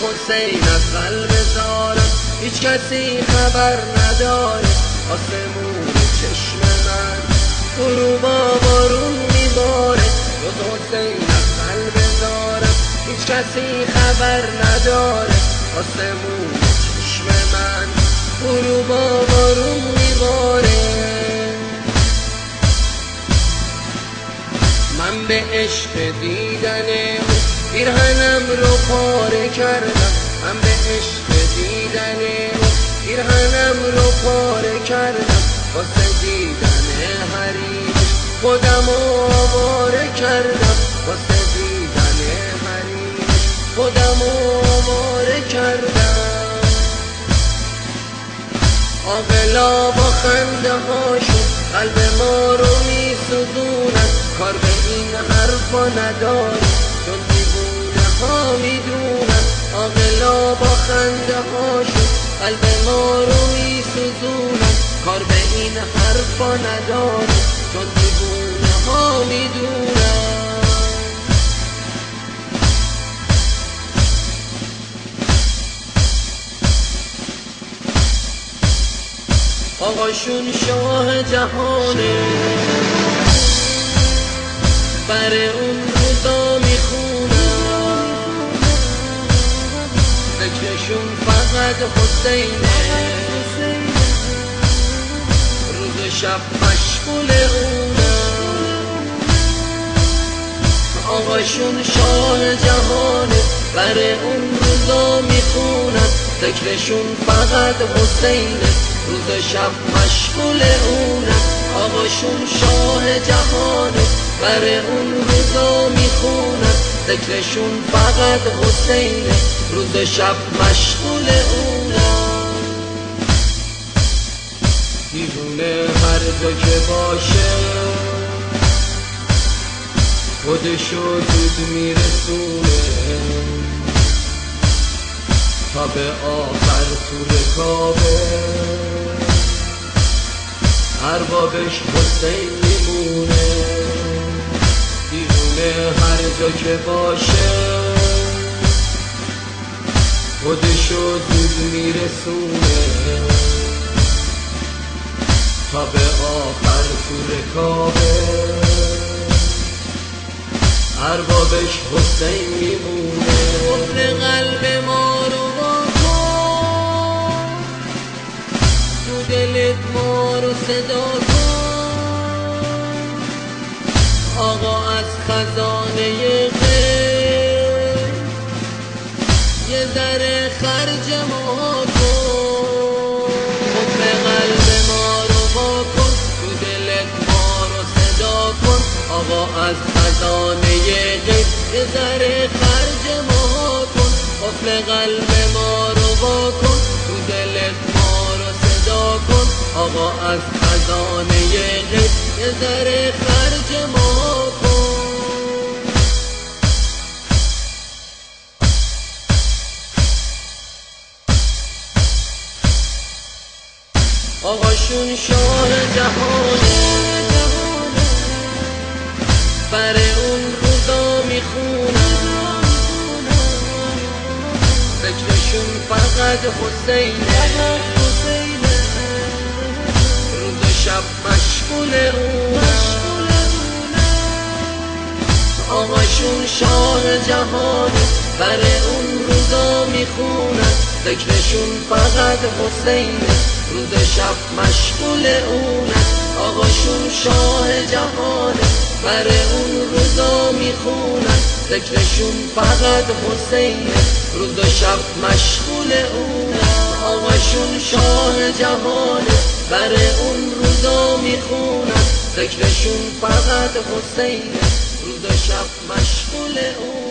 حسین از قلب زارم هیچ کسی خبر نداره. آسمون چشم من غروب بارون میباره. جز حسین از قلب زارم هیچ کسی خبر نداره. آسمون چشم من غروب بارون میباره. من به عشق دیدن پیرهنم رو پاره کردم. من به عشق دیدن پیرهنم رو پاره کردم. واسه دیدن حریمش خودم آواره کردم. واسه دیدن حریمش خودم آواره کردم. عاقلا با خنده هاشون قلب ما رو میسوزونن. کار به این حرفا نداره چون دیوونه ها میدونن. عاقلا با خنده هاشون قلب ما رو میسوزونن. کار به این حرفا نداره چون دیوونه ها میدونن. آقاشون شاه جهانه بر اون روزا میخونم. فکرشون فقط حسینه روز شب مشغول اونم. آقاشون شاه جهانه بر اون روزا میخونم. فکرشون فقط حسینه روز شب مشغول اونم. آقاشون شاه جهانه بر اون روزا میخونم. ذکرشون فقط حسینه روز شب مشغول اونم. دیوونه هر جا که باشه خودشو زود میرسونه تا به آخر تو رکابه اربابش حسین میمونه. دیوونه هر جا که باشه خودشو زود میرسونه تا به آخر تو رکابه اربابش حسین میمونه. قفل قلب ما رو بکن تو دلت ما رو صدا کن. آقا از خزانه غیب یه ذره خرج ما کن. قفل قلب ما رو بکن تو دلت ما رو صدا کن. آقا از خزانه غیب یه ذره خرج ما کن. قفل قلب ما رو بکن تو دلت ما رو صدا کن. آقا از خزانه غیب یه ذره خرج ما کن. آقاشون شاه جهانه بر اون روزا میخونم. فکرشون فقط حسینه روز شب مشغول اونم. آقاشون شاه جهانه بر اون روزا میخونم. فکرشون فقط حسینه روز شب مشغول اونم. آقاشون شاه جهانه بر اون روزا میخونن. ذکرشون فقط حسینه روز شب مشغول اونم. آقاشون شاه جهانه بر اون روزا میخونن. ذکرشون فقط حسینه روز شب مشغول اونم.